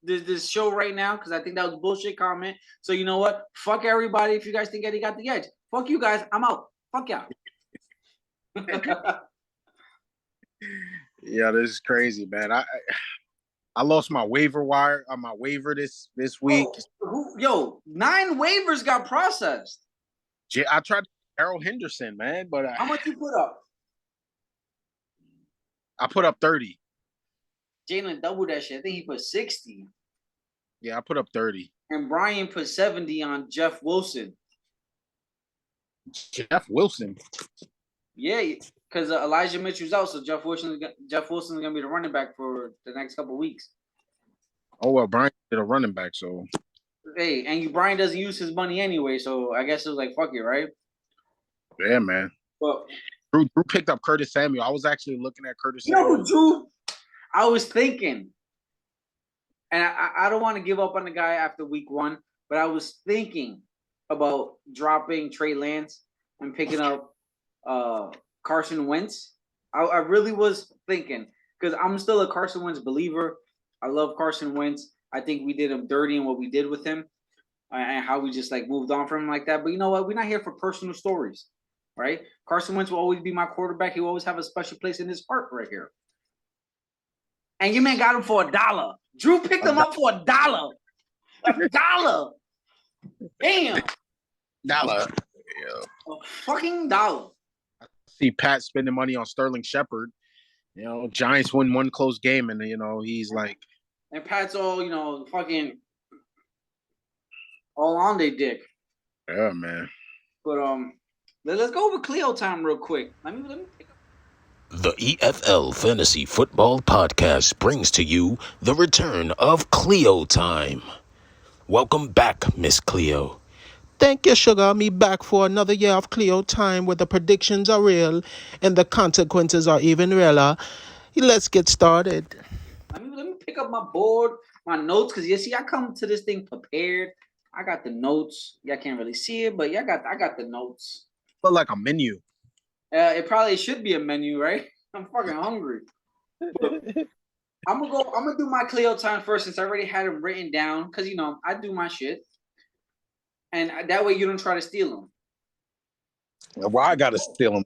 this show right now because I think that was a bullshit comment. So you know what? Fuck everybody. If you guys think Eddie got the edge, fuck you guys. I'm out. Fuck y'all. Yeah, this is crazy, man. I lost my waiver wire on my waiver this week. Yo, 9 waivers got processed. I tried Harold Henderson, man, but how much you put up? I put up 30. Jalen doubled that shit. I think he put 60. Yeah, I put up 30. And Brian put 70 on Jeff Wilson. Jeff Wilson? Yeah, because Elijah Mitchell's out, so Jeff Wilson's gonna be the running back for the next couple of weeks. Oh well, Brian did a running back, so hey, and Brian doesn't use his money anyway, so I guess it was like fuck it, right? Yeah, man. Well, Drew picked up Curtis Samuel. I was actually looking at Curtis Samuel. Drew, I was thinking, and I don't want to give up on the guy after week 1, but I was thinking about dropping Trey Lance and picking up Carson Wentz. I really was thinking because I'm still a Carson Wentz believer. I love Carson Wentz. I think we did him dirty in what we did with him and how we just like moved on from him like that. But you know what? We're not here for personal stories, right? Carson Wentz will always be my quarterback. He will always have a special place in his heart right here. And your man got him for $1. Drew picked him up for $1. $1. Damn. $1. Yeah. A fucking $1. I see Pat spending money on Sterling Shepard. Giants win one close game, and he's like. And Pat's all fucking all on their dick. Yeah, man. But let's go over Cleo time real quick. Let me pick up. The EFL Fantasy Football Podcast brings to you the return of Cleo time. Welcome back, Miss Cleo. Thank you, sugar. Me back for another year of Cleo time where the predictions are real and the consequences are even realer. Let's get started. Let me pick up my board, my notes, because you see, I come to this thing prepared. I got the notes. Y'all can't really see it, but I got the notes. Look like a menu. It probably should be a menu, right? I'm fucking hungry. I'm gonna do my Cleo time first since I already had them written down because I do my shit, and that way you don't try to steal them. Well, I gotta steal them.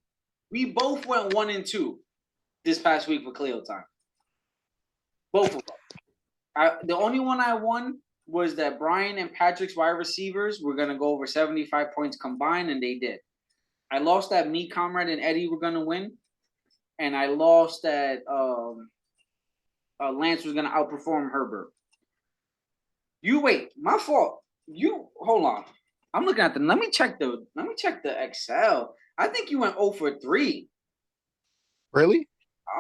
We both went 1 and 2 this past week for Cleo time. Both of them. The only one I won was that Brian and Patrick's wide receivers were gonna go over 75 points combined, and they did. I lost that me, Comrade, and Eddie were gonna win, and I lost that Lance was gonna outperform Herbert. You wait, my fault. You hold on. I'm looking at let me check the Excel. I think you went 0 for 3. Really?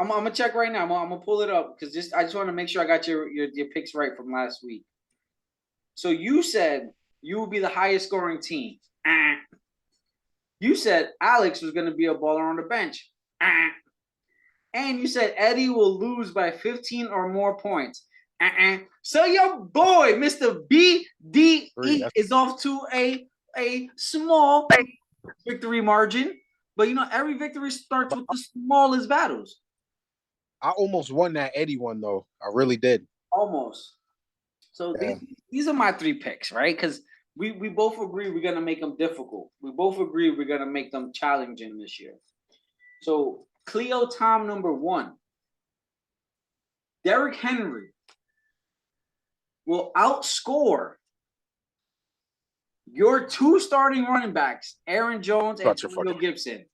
I'm gonna check right now. I'm gonna pull it up because I just want to make sure I got your picks right from last week. So you said you would be the highest scoring team. You said Alex was gonna be a baller on the bench. And you said Eddie will lose by 15 or more points. So your boy, Mr. BDE, is off to a small victory margin. But every victory starts with the smallest battles. I almost won that Eddie one though. I really did. Almost. So yeah. These are my 3 picks, right? Because we both agree we're gonna make them difficult. We both agree we're gonna make them challenging this year. So Cleo time number 1. Derrick Henry will outscore Your two starting running backs, Aaron Jones and Got your Antonio fucking. Gibson.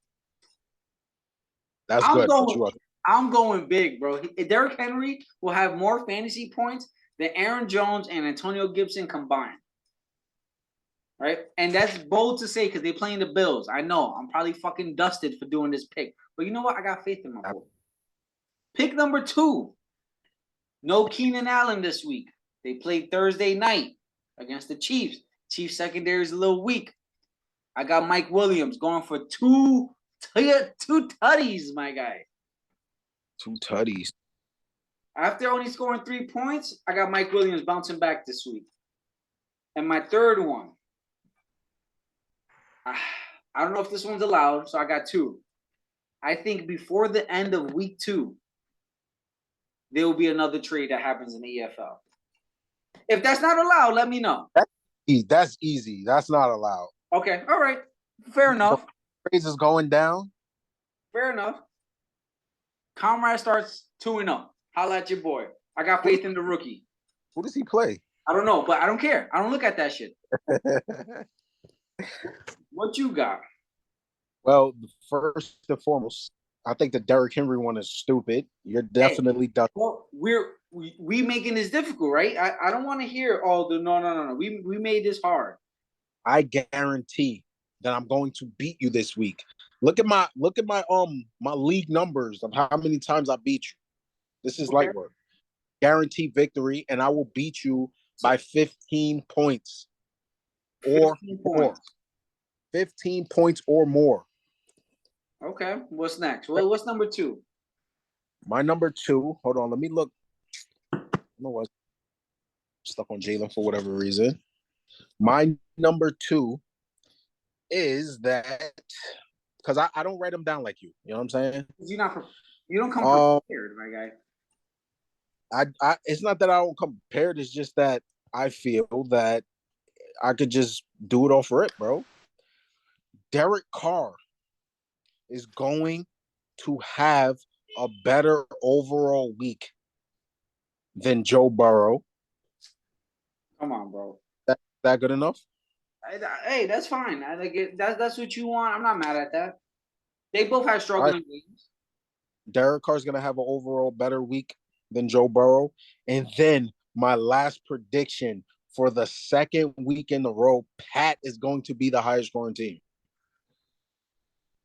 That's I'm good. But going. I'm going big, bro. Derrick Henry will have more fantasy points than Aaron Jones and Antonio Gibson combined. Right? And that's bold to say because they playing the Bills. I know. I'm probably fucking dusted for doing this pick. But you know what? I got faith in my boy. Pick number 2. No Keenan Allen this week. They played Thursday night against the Chiefs. Chiefs secondary is a little weak. I got Mike Williams going for two tutties, my guy. 2 tutties. After only scoring 3 points, I got Mike Williams bouncing back this week. And my third one, I don't know if this one's allowed, so I got 2. I think before the end of week 2, there will be another trade that happens in the EFL. If that's not allowed, let me know. That's easy. That's not allowed. Okay, all right. Fair enough. Trades is going down. Fair enough. Comrade starts 2-0. Holla at your boy. I got faith in the rookie. Who does he play? I don't know, but I don't care. I don't look at that shit. What you got? Well, first and foremost, I think the Derrick Henry one is stupid. You're definitely done. Well, we making this difficult, right? I don't want to hear all the no. We made this hard. I guarantee that I'm going to beat you this week. Look at my my league numbers of how many times I beat you. This is light work. Guarantee victory, and I will beat you by 15 points or 15 more. points. 15 points or more. Okay. What's next? Well, what's number 2? My number 2. Hold on, let me look. I know what. Stuck on Jalen for whatever reason. My number 2 is that because I don't write them down like you. You know what I'm saying? You don't come prepared, my guy. I it's not that I don't come prepared. It's just that I feel that I could just do it off rip, bro. Derek Carr is going to have a better overall week than Joe Burrow. Come on, bro. That good enough? Hey, that's fine. I like it. That's what you want. I'm not mad at that. They both have struggling games. Derek Carr's going to have an overall better week than Joe Burrow. And then my last prediction for the second week in a row, Pat is going to be the highest scoring team.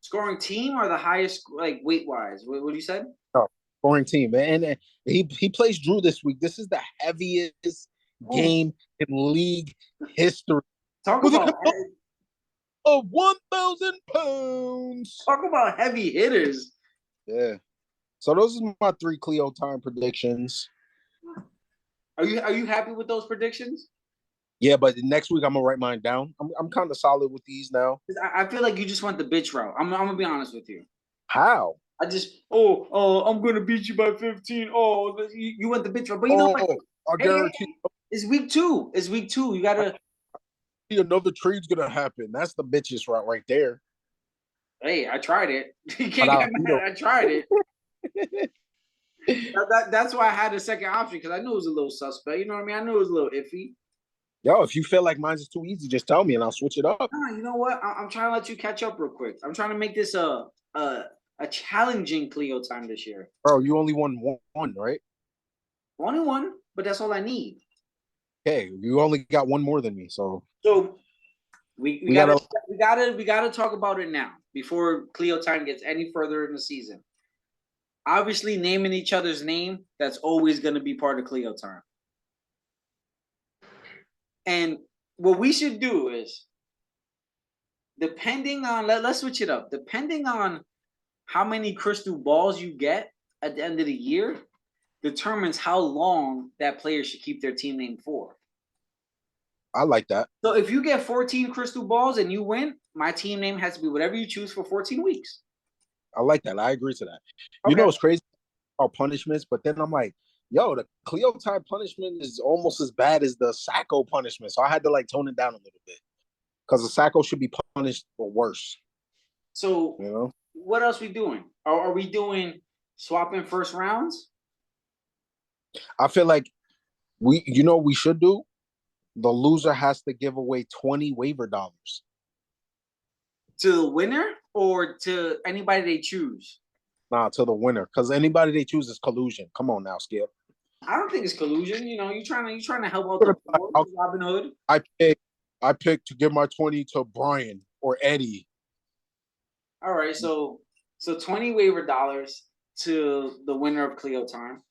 Scoring team or the highest, like, weight-wise? What you said? No, scoring team. And he plays Drew this week. This is the heaviest game in league history. Talk about of 1,000 pounds. Talk about heavy hitters. Yeah. So those are my 3 Cleo time predictions. Are you happy with those predictions? Yeah, but next week I'm gonna write mine down. I'm kind of solid with these now. I feel like you just went the bitch route. I'm gonna be honest with you. How? I just I'm gonna beat you by 15. Oh, you went the bitch route, but you know what? I guarantee it's week 2. It's week 2. You gotta. Another trade's gonna happen. That's the bitches route right there. Hey, I tried it. You can't get mad. I tried it. That's why I had a second option because I knew it was a little suspect. You know what I mean? I knew it was a little iffy. Yo, if you feel like mine's is too easy, just tell me and I'll switch it up. Nah, you know what? I'm trying to let you catch up real quick. I'm trying to make this a challenging Cleo time this year. Bro, you only won one, right? Only one, but that's all I need. Okay, you only got one more than me, so we gotta talk about it now before Cleo time gets any further in the season. Obviously, naming each other's name, that's always going to be part of Cleo time. And what we should do is, depending on, let's switch it up. Depending on how many crystal balls you get at the end of the year, determines how long that player should keep their team name for. I like that. So if you get 14 crystal balls and you win, my team name has to be whatever you choose for 14 weeks. I like that. I agree to that. Okay. You know it's crazy about punishments, but then I'm like, yo, the Cleo type punishment is almost as bad as the Sacco punishment. So I had to like tone it down a little bit. Because the Sacco should be punished for worse. So what else we doing? Are we doing swapping first rounds? I feel like we should do? The loser has to give away 20 waiver dollars. To the winner or to anybody they choose? Nah, to the winner. Because anybody they choose is collusion. Come on now, Skip. I don't think it's collusion. You know, you're trying to help out the poor, Robin Hood. I picked to give my 20 to Brian or Eddie. All right, so 20 waiver dollars to the winner of Cleo time.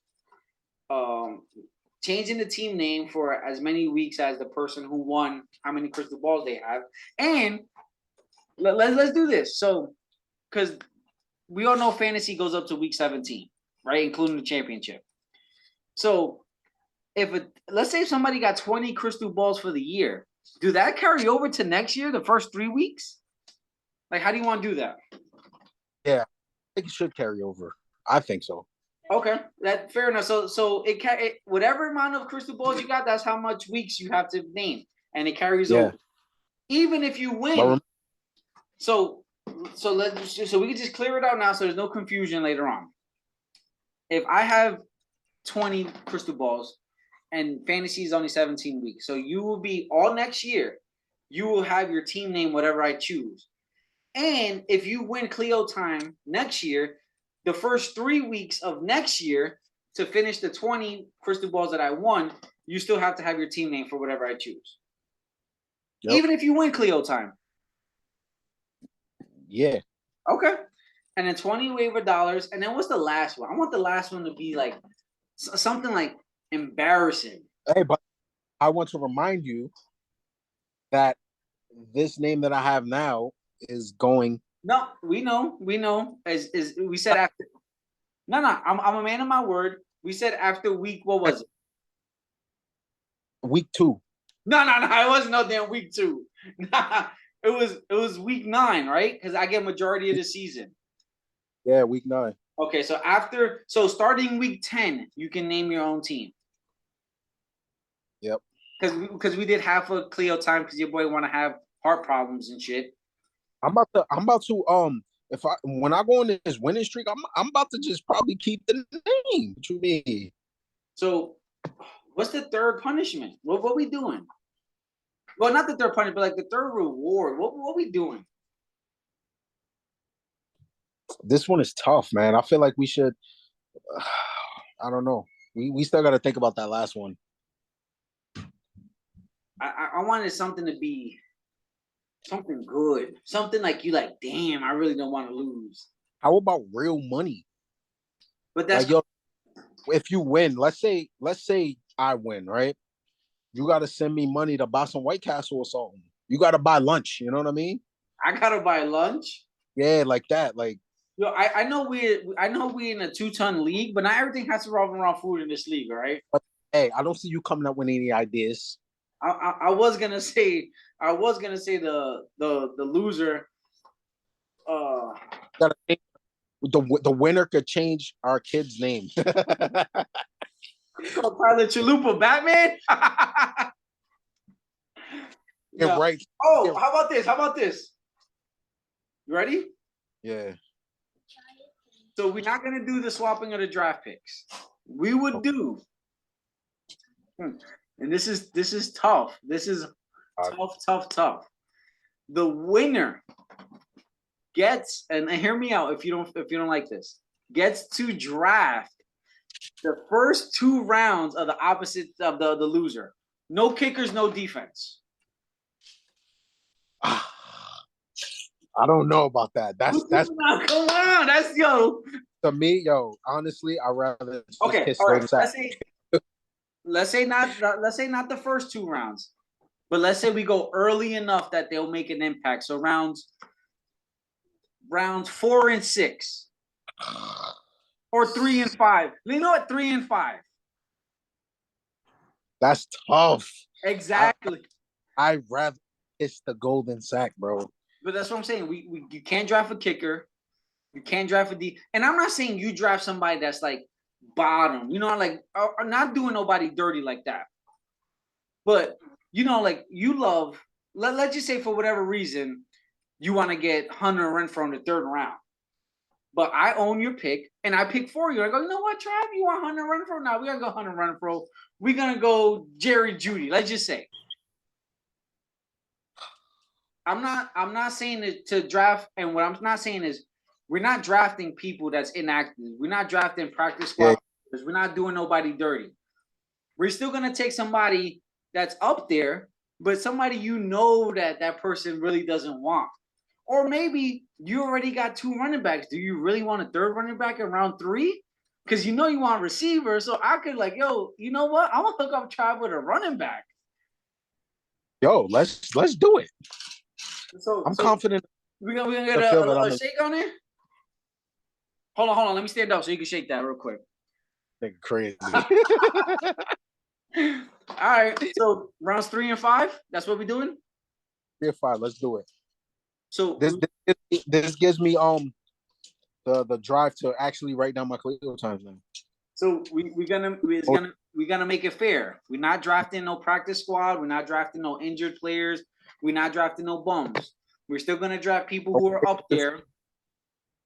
Changing the team name for as many weeks as the person who won, how many crystal balls they have. And let's do this. So, because we all know fantasy goes up to week 17, right? Including the championship. So, let's say somebody got 20 crystal balls for the year, do that carry over to next year, the first 3 weeks? Like, how do you want to do that? Yeah, I think it should carry over. I think so. Okay, that fair enough. So it whatever amount of crystal balls you got, that's how much weeks you have to name, and it carries over. Even if you win. So we can just clear it out now, so there's no confusion later on. If I have 20 crystal balls, and fantasy is only 17 weeks, so you will be all next year. You will have your team name, whatever I choose. And if you win Cleo time next year, the first 3 weeks of next year to finish the 20 crystal balls that I won, you still have to have your team name for whatever I choose. Yep. Even if you win Cleo time. Yeah. Okay. And then 20 waiver dollars. And then what's the last one? I want the last one to be like something like embarrassing. Hey, but I want to remind you that this name that I have now is going. No, we know. As we said after. No. I'm a man of my word. We said after week. What was it? Week 2. No. It wasn't no damn week 2. It was week 9, right? Because I get majority of the season. Yeah, week 9. Okay, so starting week 10, you can name your own team. Yep. Because we did half of Cleo time because your boy want to have heart problems and shit. I'm about to when I go on this winning streak, I'm about to just probably keep the name. What you mean? So, what's the third punishment? What we doing? Well, not the third punishment, but like the third reward. What we doing? This one is tough, man. I feel like we should. I don't know. We still got to think about that last one. I wanted something to be something good, something like you like. Damn, I really don't want to lose. How about real money? But that's like, if you win, let's say I win, right? You got to send me money to buy some White Castle or something. You got to buy lunch. You know what I mean? I gotta buy lunch. Yeah, like that. Like, yo, I know we in a 2-ton league, but not everything has to revolve around food in this league, all right? But hey, I don't see you coming up with any ideas. I was gonna say the loser. The winner could change our kid's name. Pilot Chalupa, Batman. Yeah, right. Oh, yeah. How about this? You ready? Yeah. So we're not gonna do the swapping of the draft picks. We would do, and this is tough. This is tough. The winner gets, and hear me out if you don't like this, gets to draft the first 2 rounds of the opposite of the loser. No kickers, no defense. I don't know about that. That's come on. That's to me, honestly, I'd rather okay. All right. Let's say not the first 2 rounds, but let's say we go early enough that they'll make an impact. So rounds 4 and 6. Or 3 and 5. You know what? 3 and 5. That's tough. Exactly. I'd rather it's the golden sack, bro. But that's what I'm saying. You can't draft a kicker. You can't draft a D. And I'm not saying you draft somebody that's like bottom. You know, like I'm not doing nobody dirty like that. But you know, like you love. Let's just say for whatever reason you want to get Hunter Renfrow in the 3rd round. But I own your pick, and I pick for you. I go, you know what, Trav? You want Hunter Renfrow? Now we gotta go Hunter Renfrow. We're gonna go Jerry Jeudy. Let's just say. I'm not saying it to draft, and what I'm not saying is we're not drafting people that's inactive. We're not drafting practice squad players. We're not doing nobody dirty. We're still gonna take somebody that's up there, but somebody that person really doesn't want. Or maybe you already got 2 running backs. Do you really want a 3rd running back in round 3? Because you want a receiver. So I could you know what? I'm gonna hook up Trav with a running back. Yo, let's do it. So I'm confident. We're gonna get a shake on it. Hold on. Let me stand up so you can shake that real quick. Nigga crazy. All right. So rounds 3 and 5. That's what we're doing. 3 and 5. Let's do it. So this gives me the drive to actually write down my Cleo times now. So we're gonna make it fair. We're not drafting no practice squad. We're not drafting no injured players. We're not drafting no bums. We're still gonna draft people who are up there.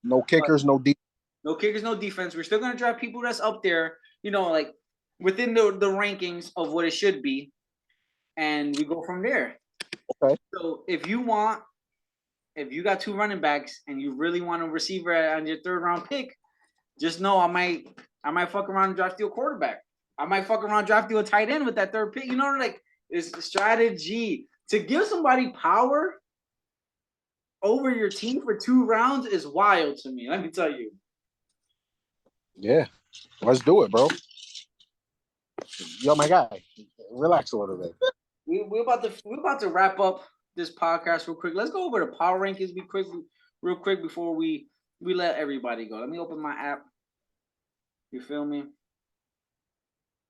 No kickers, no defense. No kickers, no defense. We're still gonna draft people that's up there, like within the rankings of what it should be, and we go from there. Okay. So if you got 2 running backs and you really want a receiver on your 3rd round pick, just know I might fuck around and draft you a quarterback. I might fuck around and draft you a tight end with that 3rd pick. It's strategy. To give somebody power over your team for 2 rounds is wild to me. Let me tell you. Yeah, let's do it, bro. Yo, my guy, relax a little bit. We're about to wrap up this podcast real quick. Let's go over the power rankings real quick before we let everybody go. Let me open my app. You feel me?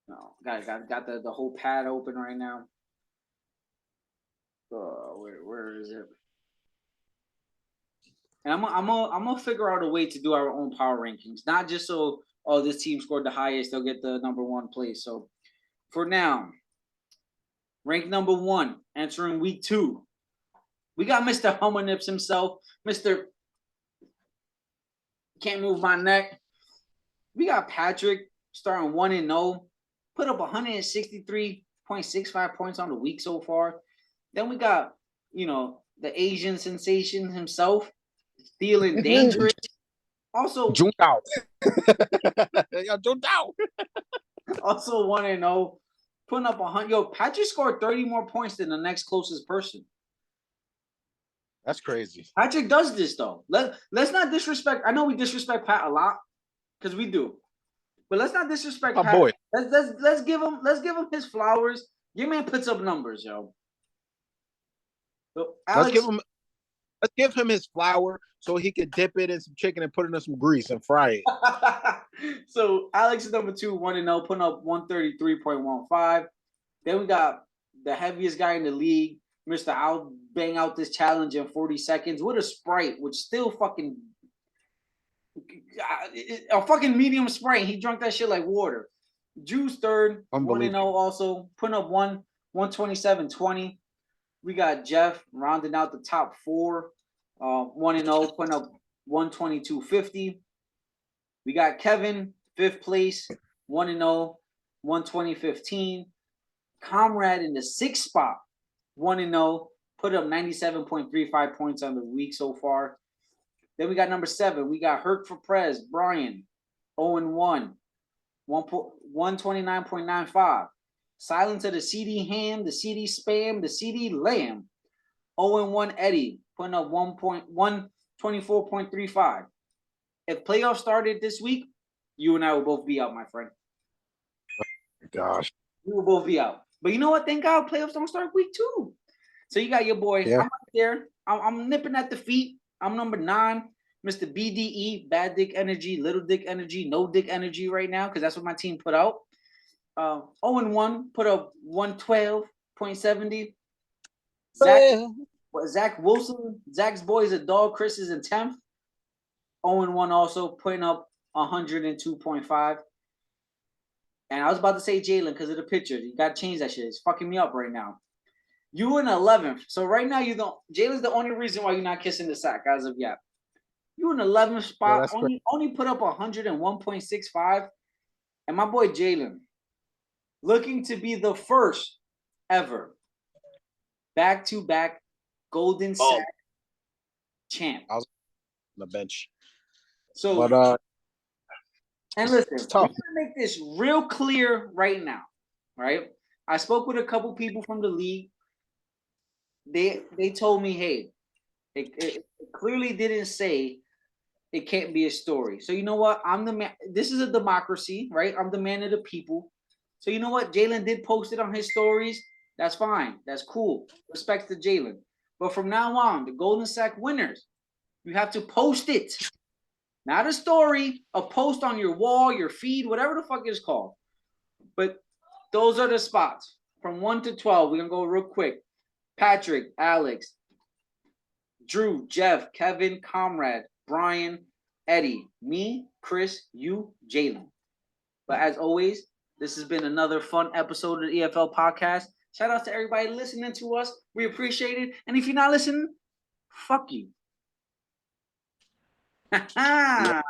No, got the whole pad open right now. Where is it? And I'm gonna figure out a way to do our own power rankings, not just so this team scored the highest, they'll get the number 1 place. So for now, ranked number 1, entering week 2, we got Mr. Hummernips himself, Mr. Can't move my neck. We got Patrick starting 1-0, put up 163.65 points on the week so far. Then we got, the Asian sensation himself, feeling dangerous. Also, June out. June out. Also 1-0, putting up 100. Yo, Patrick scored 30 more points than the next closest person. That's crazy. Patrick does this though. Let's not disrespect. I know we disrespect Pat a lot because we do, but let's not disrespect Pat. Boy. Let's give him his flowers. Your man puts up numbers, yo. So Alex, let's give him his flour so he could dip it in some chicken and put it in some grease and fry it. So Alex is number 2, 1-0, putting up 133.15. Then we got the heaviest guy in the league, Mr. I'll bang out this challenge in 40 seconds with a Sprite, which still a fucking medium Sprite. He drank that shit like water. Juice 3rd, 1-0 also, putting up 127.20. We got Jeff rounding out the top 4, 1-0, putting up 122.50. We got Kevin, 5th place, 1-0, 120.15. Comrade in the 6th spot, 1-0, put up 97.35 points on the week so far. Then we got number 7. We got Hurt for Prez, Brian, 0-1, 129.95. Silent to the CD Ham, the CD Spam, the CD Lamb, 0-1 Eddie, putting up 124.35. If playoffs started this week, you and I will both be out, my friend. Gosh. We will both be out. But you know what? Thank God playoffs don't start week 2. So you got your boy. Yeah. I'm right there. I'm nipping at the feet. I'm number 9. Mr. BDE, Bad Dick Energy, Little Dick Energy, No Dick Energy right now, because that's what my team put out. 0-1, put up 112.70. Zach Wilson, Zach's boy is a dog. Chris is in 10th. 0-1 also, putting up 102.5. And I was about to say Jalen because of the picture. You got to change that shit. It's fucking me up right now. You in 11th. So right now, Jalen's the only reason why you're not kissing the sack as of yet. You in 11th spot. Yeah, only put up 101.65. And my boy Jalen, looking to be the first ever back-to-back Golden Sack champ. I was on the bench. So, But and listen, it's we're tough. gonna make this real clear right now, right? I spoke with a couple people from the league. They told me, hey, it clearly didn't say it can't be a story. So you know what? I'm the man. This is a democracy, right? I'm the man of the people. So you know what? Jalen did post it on his stories. That's fine. That's cool. Respects to Jalen. But from now on, the Golden Sack winners, you have to post it. Not a story, a post on your wall, your feed, whatever the fuck it's called. But those are the spots. From 1 to 12, we're going to go real quick. Patrick, Alex, Drew, Jeff, Kevin, Comrade, Brian, Eddie, me, Chris, you, Jalen. But as always, this has been another fun episode of the EFL podcast. Shout out to everybody listening to us. We appreciate it. And if you're not listening, fuck you. Yeah.